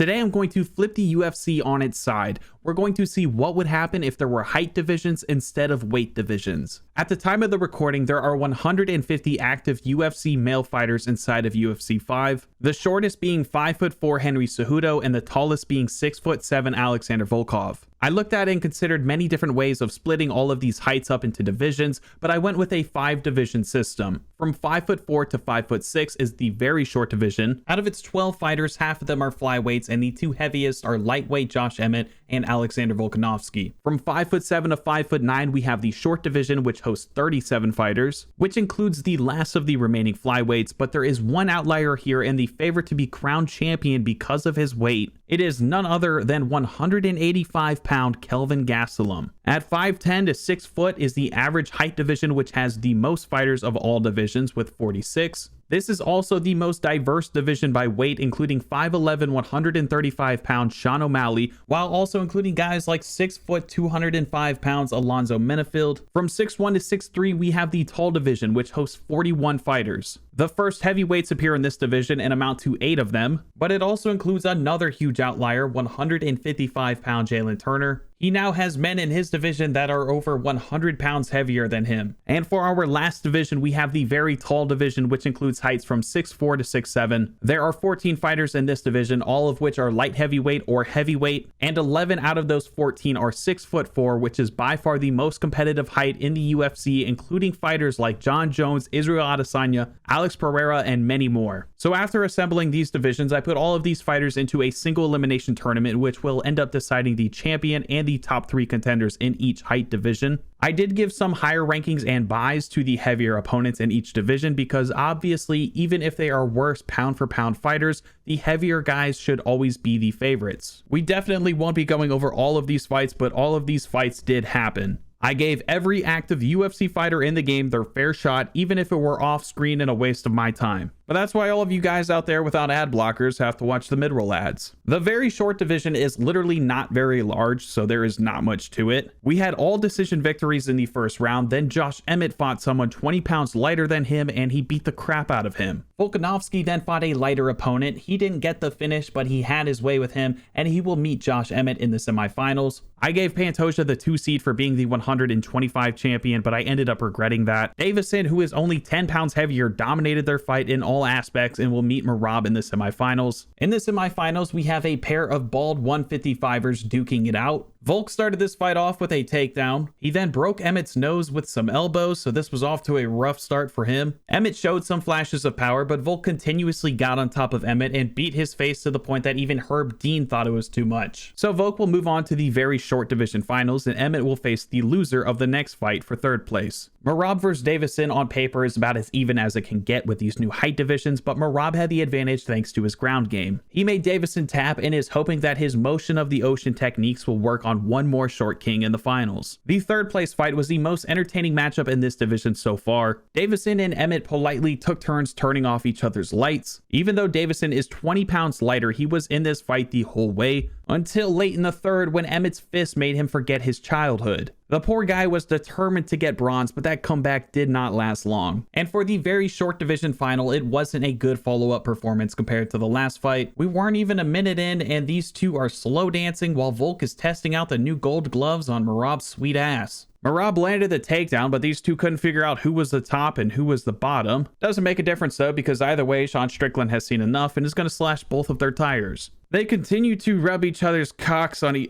Today I'm going to flip the UFC on its side. We're going to see what would happen if there were height divisions instead of weight divisions. At the time of the recording, there are 150 active UFC male fighters inside of UFC 5, the shortest being 5'4" Henry Cejudo and the tallest being 6'7" Alexander Volkov. I looked at and considered many different ways of splitting all of these heights up into divisions, but I went with a 5-division system. From 5'4" to 5'6" is the very short division. Out of its 12 fighters, half of them are flyweights, and the two heaviest are lightweight Josh Emmett and Alexander Volkanovski. From 5'7" to 5'9", we have the short division, which hosts 37 fighters, which includes the last of the remaining flyweights, but there is one outlier here and the favorite to be crowned champion because of his weight. It is none other than 185-pound Kelvin Gastelum. At 5'10" to 6 foot is the average height division, which has the most fighters of all divisions with 46. This is also the most diverse division by weight, including 5'11", 135-pound Sean O'Malley, while also including guys like 6 foot, 205 pounds Alonzo Menifield. From 6'1" to 6'3", we have the tall division, which hosts 41 fighters. The first heavyweights appear in this division and amount to 8 of them, but it also includes another huge outlier, 155-pound Jalen Turner. He now has men in his division that are over 100 pounds heavier than him. And for our last division, we have the very tall division, which includes heights from 6'4" to 6'7". There are 14 fighters in this division, all of which are light heavyweight or heavyweight, and 11 out of those 14 are 6'4", which is by far the most competitive height in the UFC, including fighters like John Jones, Israel Adesanya, Alex Pereira, and many more. So after assembling these divisions, I put all of these fighters into a single elimination tournament, which will end up deciding the champion and the top 3 contenders in each height division. I did give some higher rankings and buys to the heavier opponents in each division because obviously, even if they are worse pound for pound fighters, the heavier guys should always be the favorites. We definitely won't be going over all of these fights, but all of these fights did happen. I gave every active UFC fighter in the game their fair shot, even if it were off screen and a waste of my time. But that's why all of you guys out there without ad blockers have to watch the mid-roll ads. The very short division is literally not very large, so there is not much to it. We had all decision victories in the first round, then Josh Emmett fought someone 20 pounds lighter than him and he beat the crap out of him. Volkanovski then fought a lighter opponent. He didn't get the finish, but he had his way with him, and he will meet Josh Emmett in the semifinals. I gave Pantoja the 2 seed for being the 125 champion, but I ended up regretting that. Davison, who is only 10 pounds heavier, dominated their fight in all aspects and will meet Merab in the semifinals. In the semifinals, we have a pair of bald 155ers duking it out. Volk started this fight off with a takedown. He then broke Emmett's nose with some elbows, so this was off to a rough start for him. Emmett showed some flashes of power, but Volk continuously got on top of Emmett and beat his face to the point that even Herb Dean thought it was too much. So Volk will move on to the very short division finals, and Emmett will face the loser of the next fight for 3rd place. Merab vs. Davison on paper is about as even as it can get with these new height divisions, but Merab had the advantage thanks to his ground game. He made Davison tap and is hoping that his motion of the ocean techniques will work on one more short king in the finals. The 3rd place fight was the most entertaining matchup in this division so far. Davison and Emmett politely took turns turning off each other's lights. Even though Davison is 20 pounds lighter, he was in this fight the whole way, until late in the 3rd when Emmett's fist made him forget his childhood. The poor guy was determined to get bronze, but that comeback did not last long. And for the very short division final, it wasn't a good follow-up performance compared to the last fight. We weren't even a minute in, and these two are slow dancing while Volk is testing out the new gold gloves on Merab's sweet ass. Merab landed the takedown, but these two couldn't figure out who was the top and who was the bottom. Doesn't make a difference though, because either way, Sean Strickland has seen enough and is going to slash both of their tires. They continue to rub each other's cocks on,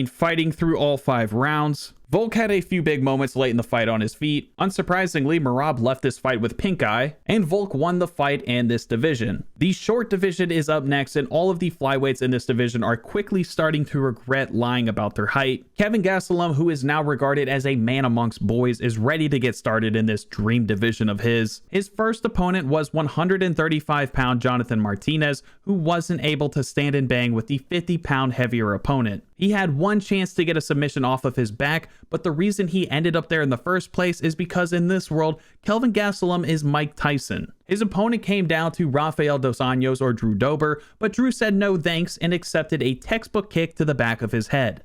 fighting through all 5 rounds. Volk had a few big moments late in the fight on his feet. Unsurprisingly, Merab left this fight with pink eye, and Volk won the fight and this division. The short division is up next, and all of the flyweights in this division are quickly starting to regret lying about their height. Kevin Gastelum, who is now regarded as a man amongst boys, is ready to get started in this dream division of his. His first opponent was 135-pound Jonathan Martinez, who wasn't able to stand and bang with the 50-pound heavier opponent. He had one chance to get a submission off of his back, but the reason he ended up there in the first place is because in this world, Kelvin Gastelum is Mike Tyson. His opponent came down to Rafael Dos Anjos or Drew Dober, but Drew said no thanks and accepted a textbook kick to the back of his head.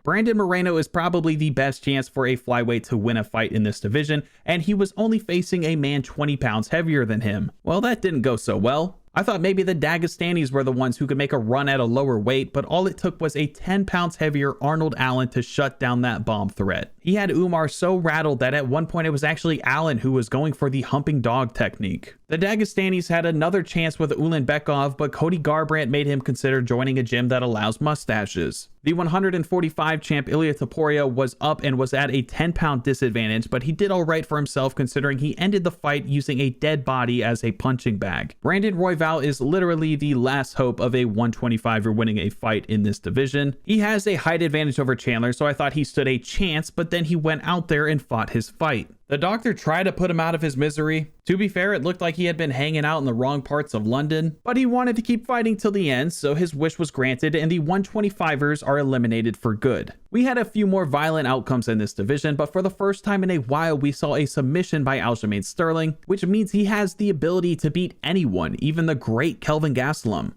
Brandon Moreno is probably the best chance for a flyweight to win a fight in this division, and he was only facing a man 20 pounds heavier than him. Well, that didn't go so well. I thought maybe the Dagestanis were the ones who could make a run at a lower weight, but all it took was a 10 pounds heavier Arnold Allen to shut down that bomb threat. He had Umar so rattled that at one point it was actually Allen who was going for the humping dog technique. The Dagestanis had another chance with Ulanbekov, but Cody Garbrandt made him consider joining a gym that allows mustaches. The 145 champ Ilia Topuria was up and was at a 10-pound disadvantage, but he did alright for himself considering he ended the fight using a dead body as a punching bag. Brandon Royval is literally the last hope of a 125er winning a fight in this division. He has a height advantage over Chandler, so I thought he stood a chance, but then he went out there and fought his fight. The doctor tried to put him out of his misery. To be fair, it looked like he had been hanging out in the wrong parts of London, but he wanted to keep fighting till the end, so his wish was granted and the 125ers are eliminated for good. We had a few more violent outcomes in this division, but for the first time in a while we saw a submission by Aljamain Sterling, which means he has the ability to beat anyone, even the great Kelvin Gastelum.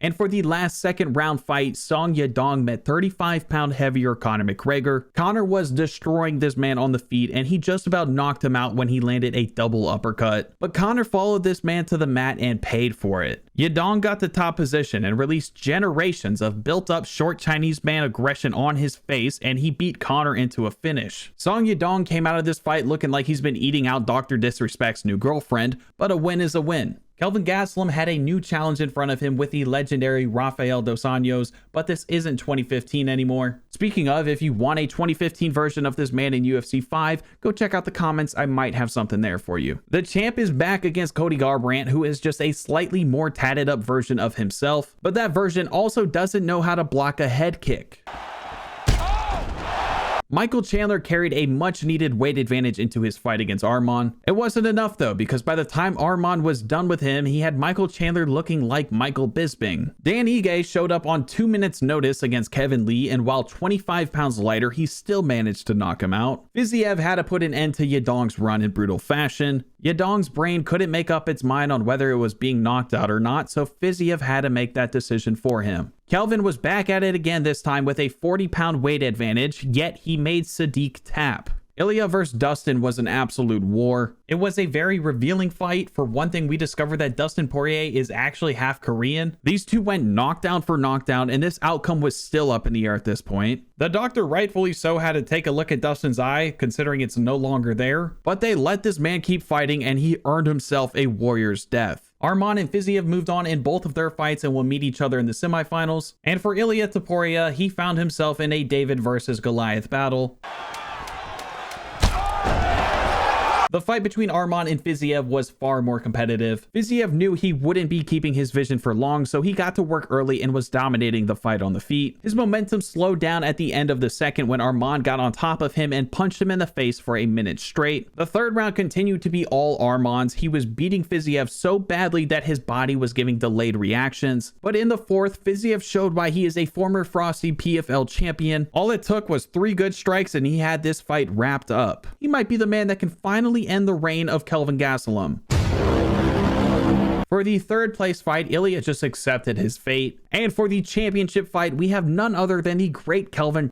And for the last second round fight, Song Yadong met 35-pound heavier Conor McGregor. Conor was destroying this man on the feet and he just about knocked him out when he landed a double uppercut. But Conor followed this man to the mat and paid for it. Yadong got the top position and released generations of built-up short Chinese man aggression on his face, and he beat Conor into a finish. Song Yadong came out of this fight looking like he's been eating out Dr. Disrespect's new girlfriend, but a win is a win. Kelvin Gastelum had a new challenge in front of him with the legendary Rafael dos Anjos, but this isn't 2015 anymore. Speaking of, if you want a 2015 version of this man in UFC 5, go check out the comments, I might have something there for you. The champ is back against Cody Garbrandt, who is just a slightly more tatted up version of himself, but that version also doesn't know how to block a head kick. Michael Chandler carried a much needed weight advantage into his fight against Arman. It wasn't enough though, because by the time Arman was done with him, he had Michael Chandler looking like Michael Bisping. Dan Ige showed up on 2 minutes notice against Kevin Lee, and while 25 pounds lighter, he still managed to knock him out. Fiziev had to put an end to Yadong's run in brutal fashion. Yadong's brain couldn't make up its mind on whether it was being knocked out or not, so Fiziev had to make that decision for him. Kelvin was back at it again, this time with a 40-pound weight advantage, yet he made Sadiq tap. Ilya vs. Dustin was an absolute war. It was a very revealing fight. For one thing, we discovered that Dustin Poirier is actually half Korean. These two went knockdown for knockdown, and this outcome was still up in the air at this point. The doctor rightfully so had to take a look at Dustin's eye, considering it's no longer there, but they let this man keep fighting and he earned himself a warrior's death. Arman and Fiziev moved on in both of their fights and will meet each other in the semifinals. And for Ilia Topuria, he found himself in a David versus Goliath battle. The fight between Arman and Fiziev was far more competitive. Fiziev knew he wouldn't be keeping his vision for long, so he got to work early and was dominating the fight on the feet. His momentum slowed down at the end of the second when Arman got on top of him and punched him in the face for a minute straight. The third round continued to be all Arman's. He was beating Fiziev so badly that his body was giving delayed reactions. But in the fourth, Fiziev showed why he is a former Frosti PFL champion. All it took was 3 good strikes and he had this fight wrapped up. He might be the man that can finally end the reign of Kelvin Gastelum. For the third place fight, Ilya just accepted his fate. And for the championship fight, we have none other than the great Kelvin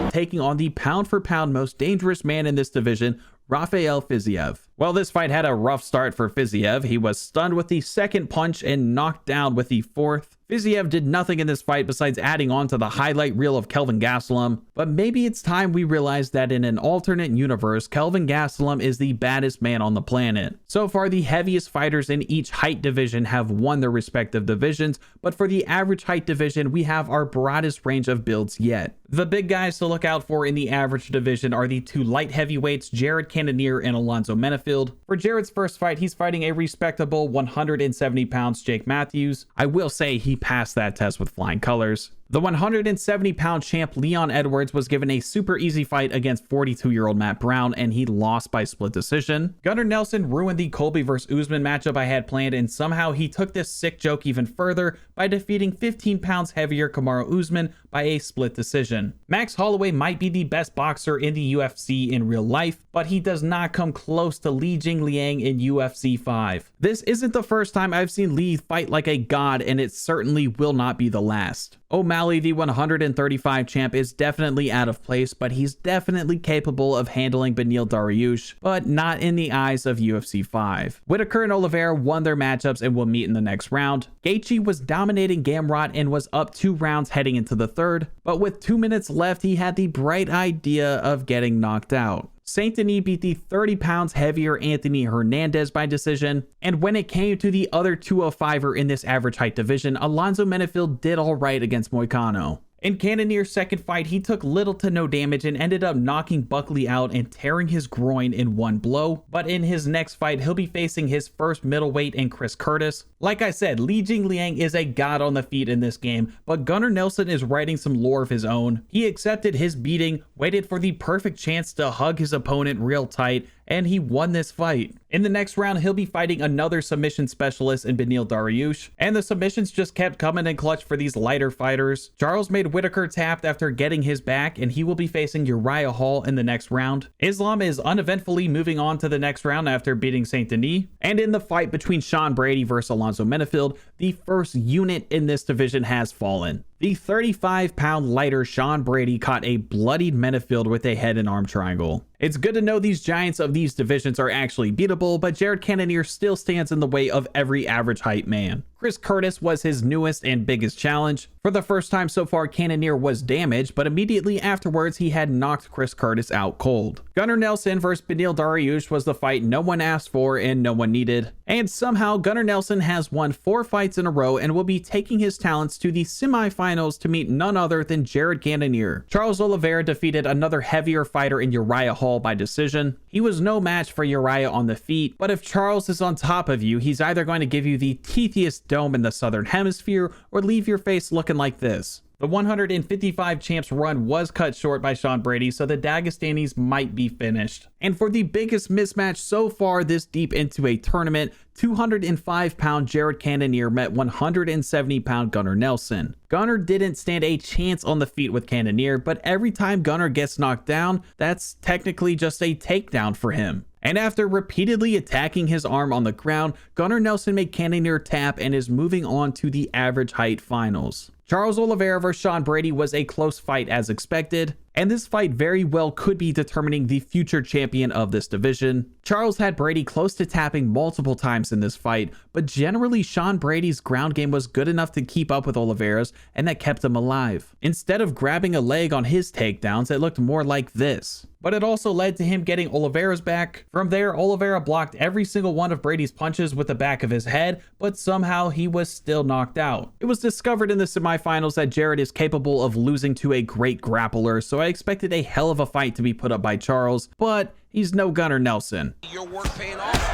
taking on the pound for pound most dangerous man in this division, Rafael Fiziev. Well, this fight had a rough start for Fiziev. He was stunned with the second punch and knocked down with the fourth. Fiziev did nothing in this fight besides adding on to the highlight reel of Kelvin Gastelum, but maybe it's time we realize that in an alternate universe, Kelvin Gastelum is the baddest man on the planet. So far, the heaviest fighters in each height division have won their respective divisions, but for the average height division, we have our broadest range of builds yet. The big guys to look out for in the average division are the 2 light heavyweights, Jared Cannonier and Alonzo Menefield. For Jared's first fight, he's fighting a respectable 170 pounds Jake Matthews. I will say he passed that test with flying colors. The 170-pound champ Leon Edwards was given a super easy fight against 42-year-old Matt Brown, and he lost by split decision. Gunnar Nelson ruined the Colby vs. Usman matchup I had planned, and somehow he took this sick joke even further by defeating 15 pounds heavier Kamaru Usman by a split decision. Max Holloway might be the best boxer in the UFC in real life, but he does not come close to Li Jingliang in UFC 5. This isn't the first time I've seen Li fight like a god, and it certainly will not be the last. O'Malley, the 135 champ, is definitely out of place, but he's definitely capable of handling Beneil Dariush, but not in the eyes of UFC 5. Whitaker and Oliveira won their matchups and will meet in the next round. Gaethje was dominating Gamrot and was up 2 rounds heading into the third, but with 2 minutes left, he had the bright idea of getting knocked out. Saint Denis beat the 30 pounds heavier Anthony Hernandez by decision, and when it came to the other 205er in this average height division, Alonzo Menefield did alright against Moicano. In Cannonier's second fight, he took little to no damage and ended up knocking Buckley out and tearing his groin in one blow. But in his next fight, he'll be facing his first middleweight in Chris Curtis. Like I said, Li Jingliang is a god on the feet in this game, but Gunnar Nelson is writing some lore of his own. He accepted his beating, waited for the perfect chance to hug his opponent real tight, and he won this fight. In the next round, he'll be fighting another submission specialist in Beneil Dariush, and the submissions just kept coming in clutch for these lighter fighters. Charles made Whitaker tapped after getting his back, and he will be facing Uriah Hall in the next round. Islam is uneventfully moving on to the next round after beating Saint Denis, and in the fight between Sean Brady versus Alonzo Menefield, the first unit in this division has fallen. The 35-pound lighter Sean Brady caught a bloodied Menefield with a head and arm triangle. It's good to know these giants of these divisions are actually beatable, but Jared Cannonier still stands in the way of every average height man. Chris Curtis was his newest and biggest challenge. For the first time so far, Cannonier was damaged, but immediately afterwards he had knocked Chris Curtis out cold. Gunnar Nelson versus Beneil Dariush was the fight no one asked for and no one needed. And somehow Gunnar Nelson has won 4 fights in a row and will be taking his talents to the semifinals to meet none other than Jared Cannonier. Charles Oliveira defeated another heavier fighter in Uriah Hall by decision. He was no match for Uriah on the feet, but if Charles is on top of you, he's either going to give you the teethiest dome in the southern hemisphere or leave your face looking like this. The 155 champs run was cut short by Sean Brady, so the Dagestanis might be finished. And for the biggest mismatch so far this deep into a tournament, 205-pound Jared Cannonier met 170-pound Gunnar Nelson. Gunnar didn't stand a chance on the feet with Cannonier, but every time Gunnar gets knocked down, that's technically just a takedown for him. And after repeatedly attacking his arm on the ground, Gunnar Nelson made Cannonier tap and is moving on to the average height finals. Charles Oliveira vs. Sean Brady was a close fight as expected, and this fight very well could be determining the future champion of this division. Charles had Brady close to tapping multiple times in this fight, but generally Sean Brady's ground game was good enough to keep up with Oliveira's, and that kept him alive. Instead of grabbing a leg on his takedowns, it looked more like this. But it also led to him getting Oliveira's back. From there, Oliveira blocked every single one of Brady's punches with the back of his head, but somehow he was still knocked out. It was discovered in the semifinals that Jared is capable of losing to a great grappler, so I expected a hell of a fight to be put up by Charles, but he's no Gunnar Nelson. Your work paying off.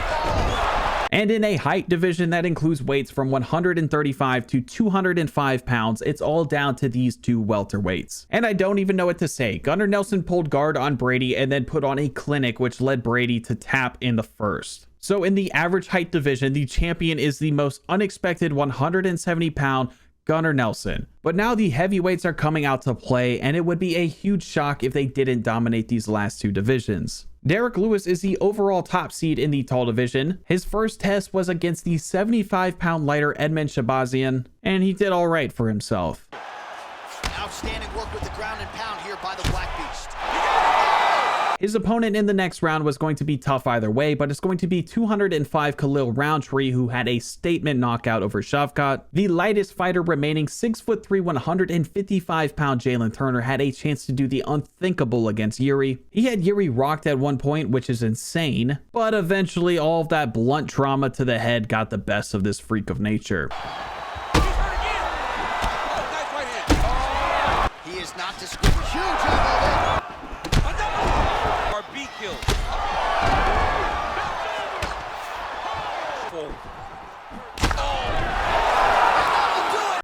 And in a height division that includes weights from 135 to 205 pounds, it's all down to these 2 welterweights. And I don't even know what to say. Gunnar Nelson pulled guard on Brady and then put on a clinic which led Brady to tap in the first. So in the average height division, the champion is the most unexpected 170-pound Gunnar Nelson. But now the heavyweights are coming out to play, and it would be a huge shock if they didn't dominate these last 2 divisions. Derek Lewis is the overall top seed in the tall division. His first test was against the 75-pound lighter Edmund Shabazian, and he did all right for himself. Outstanding work with the ground and pound here by the Black Beast. His opponent in the next round was going to be tough either way, but it's going to be 205 Khalil Roundtree, who had a statement knockout over Shavkat. The lightest fighter remaining, 6'3", 155-pound Jalen Turner, had a chance to do the unthinkable against Yuri. He had Yuri rocked at one point, which is insane, but eventually all of that blunt trauma to the head got the best of this freak of nature. He is not discriminating. Huge elbow. RB kill.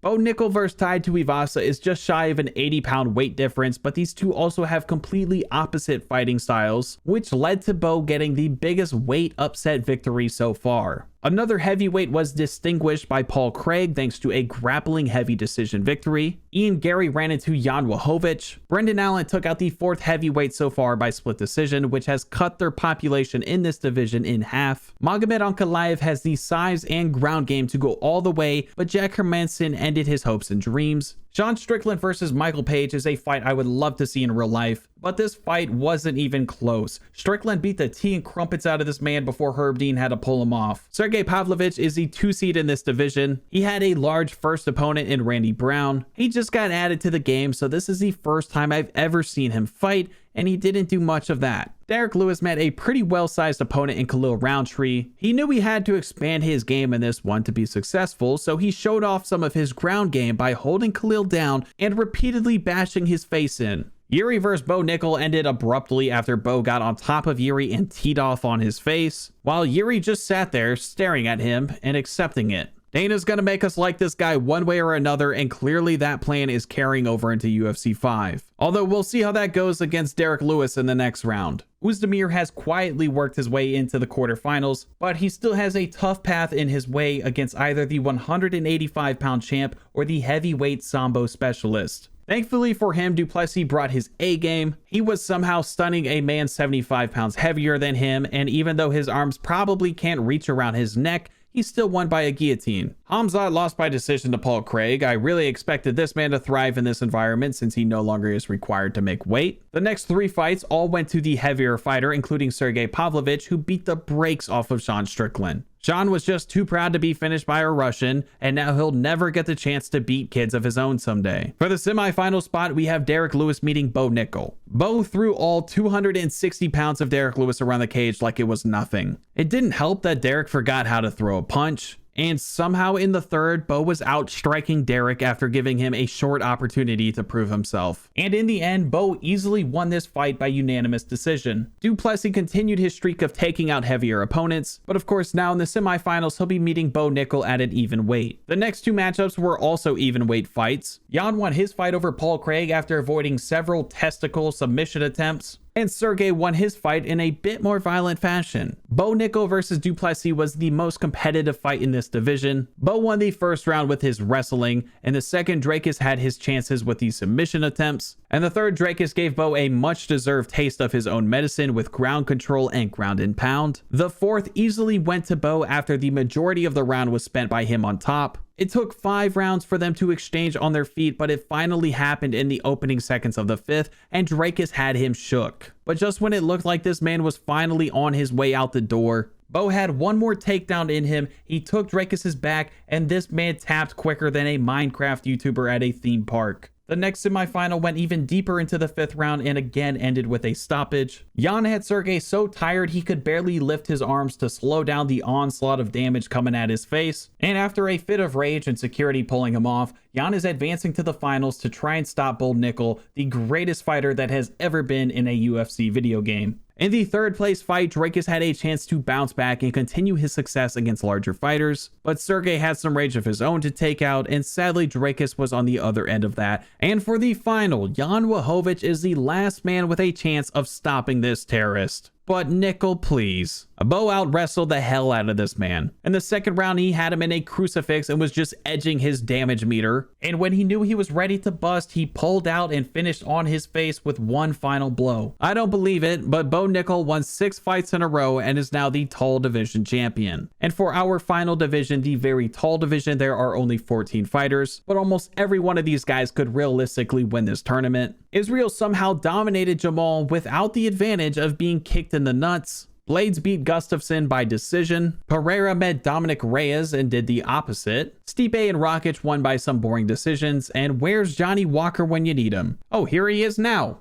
Bo Nickel vs. Tai Tuivasa is just shy of an 80-pound weight difference, but these two also have completely opposite fighting styles, which led to Bo getting the biggest weight upset victory so far. Another heavyweight was distinguished by Paul Craig thanks to a grappling heavy decision victory. Ian Gary ran into Jan Wachowicz. Brendan Allen took out the 4th heavyweight so far by split decision, which has cut their population in this division in half. Magomed Ankalaev has the size and ground game to go all the way, but Jack Hermansson ended his hopes and dreams. Sean Strickland versus Michael Page is a fight I would love to see in real life, but this fight wasn't even close. Strickland beat the tea and crumpets out of this man before Herb Dean had to pull him off. Sergey Pavlovich is the 2 seed in this division. He had a large first opponent in Randy Brown. He just got added to the game, so this is the first time I've ever seen him fight, and he didn't do much of that. Derek Lewis met a pretty well-sized opponent in Khalil Roundtree. He knew he had to expand his game in this one to be successful, so he showed off some of his ground game by holding Khalil down and repeatedly bashing his face in. Yuri vs. Bo Nickel ended abruptly after Bo got on top of Yuri and teed off on his face, while Yuri just sat there staring at him and accepting it. Dana's gonna make us like this guy one way or another, and clearly that plan is carrying over into UFC 5. Although we'll see how that goes against Derek Lewis in the next round. Uzdemir has quietly worked his way into the quarterfinals, but he still has a tough path in his way against either the 185-pound champ or the heavyweight Sambo specialist. Thankfully for him, Duplessis brought his A game. He was somehow stunning a man 75 pounds heavier than him, and even though his arms probably can't reach around his neck, he still won by a guillotine. Hamzat lost by decision to Paul Craig. I really expected this man to thrive in this environment since he no longer is required to make weight. The next 3 fights all went to the heavier fighter, including Sergey Pavlovich, who beat the brakes off of Sean Strickland. Sean was just too proud to be finished by a Russian, and now he'll never get the chance to beat kids of his own someday. For the semifinal spot, we have Derek Lewis meeting Bo Nickel. Bo threw all 260 pounds of Derek Lewis around the cage like it was nothing. It didn't help that Derek forgot how to throw a punch, and somehow in the third, Bo was out striking Derek after giving him a short opportunity to prove himself. And in the end, Bo easily won this fight by unanimous decision. Duplessis continued his streak of taking out heavier opponents, but of course now in the semifinals, he'll be meeting Bo Nickel at an even weight. The next 2 matchups were also even weight fights. Jan won his fight over Paul Craig after avoiding several testicle submission attempts, and Sergey won his fight in a bit more violent fashion. Bo Nickel versus Duplessis was the most competitive fight in this division. Bo won the first round with his wrestling, and the second Drakus had his chances with the submission attempts, and the third Drakus gave Bo a much-deserved taste of his own medicine with ground control and ground and pound. The fourth easily went to Bo after the majority of the round was spent by him on top. It took 5 rounds for them to exchange on their feet, but it finally happened in the opening seconds of the 5th, and Drakus had him shook. But just when it looked like this man was finally on his way out the door, Bo had one more takedown in him. He took Drakus's back, and this man tapped quicker than a Minecraft YouTuber at a theme park. The next semifinal went even deeper into the 5th round and again ended with a stoppage. Jan had Sergey so tired he could barely lift his arms to slow down the onslaught of damage coming at his face. And after a fit of rage and security pulling him off, Jan is advancing to the finals to try and stop Bo Nickel, the greatest fighter that has ever been in a UFC video game. In the 3rd place fight, Drakus had a chance to bounce back and continue his success against larger fighters, but Sergey had some rage of his own to take out, and sadly Drakus was on the other end of that. And for the final, Jan Wachowicz is the last man with a chance of stopping this terrorist. But Nickel, please. Bo out wrestled the hell out of this man. In the 2nd round, he had him in a crucifix and was just edging his damage meter. And when he knew he was ready to bust, he pulled out and finished on his face with one final blow. I don't believe it, but Bo Nickel won 6 fights in a row and is now the tall division champion. And for our final division, the very tall division, there are only 14 fighters, but almost every one of these guys could realistically win this tournament. Israel somehow dominated Jamal without the advantage of being kicked in the nuts. Blades beat Gustafsson by decision. Pereira met Dominic Reyes and did the opposite. Stipe and Rakic won by some boring decisions. And where's Johnny Walker when you need him? Oh, here he is now.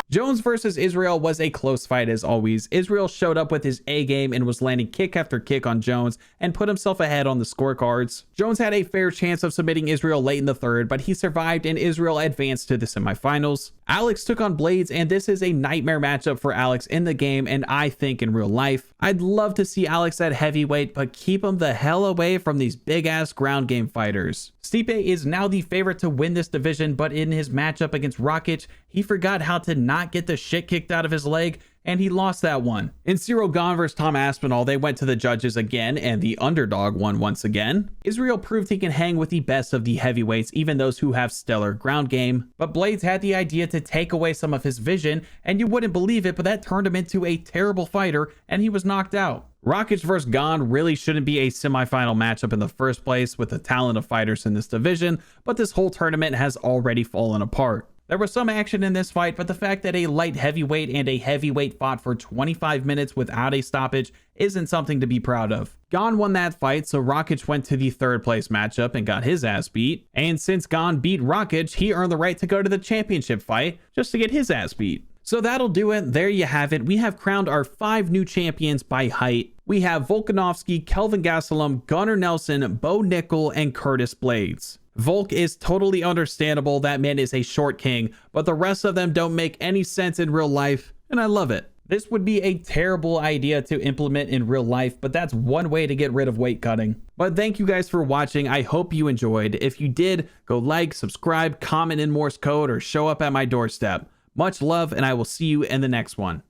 Jones versus Israel was a close fight as always. Israel showed up with his A game and was landing kick after kick on Jones and put himself ahead on the scorecards. Jones had a fair chance of submitting Israel late in the 3rd, but he survived and Israel advanced to the semifinals. Alex took on Blades, and this is a nightmare matchup for Alex in the game and I think in real life. I'd love to see Alex at heavyweight, but keep him the hell away from these big ass ground game fighters. Stipe is now the favorite to win this division, but in his matchup against Rakic, he forgot how to not get the shit kicked out of his leg, and he lost that one. In Cyril Gane versus Tom Aspinall, they went to the judges again, and the underdog won once again. Israel proved he can hang with the best of the heavyweights, even those who have stellar ground game. But Blades had the idea to take away some of his vision, and you wouldn't believe it, but that turned him into a terrible fighter, and he was knocked out. Rakic vs. Gane really shouldn't be a semifinal matchup in the first place with the talent of fighters in this division, but this whole tournament has already fallen apart. There was some action in this fight, but the fact that a light heavyweight and a heavyweight fought for 25 minutes without a stoppage isn't something to be proud of. Gane won that fight, so Rakic went to the third place matchup and got his ass beat. And since Gane beat Rakic, he earned the right to go to the championship fight just to get his ass beat. So that'll do it. There you have it. We have crowned our 5 new champions by height. We have Volkanovski, Kelvin Gastelum, Gunnar Nelson, Bo Nickel, and Curtis Blades. Volk is totally understandable. That man is a short king, but the rest of them don't make any sense in real life, and I love it. This would be a terrible idea to implement in real life, but that's one way to get rid of weight cutting. But thank you guys for watching. I hope you enjoyed. If you did, go like, subscribe, comment in Morse code, or show up at my doorstep. Much love, and I will see you in the next one.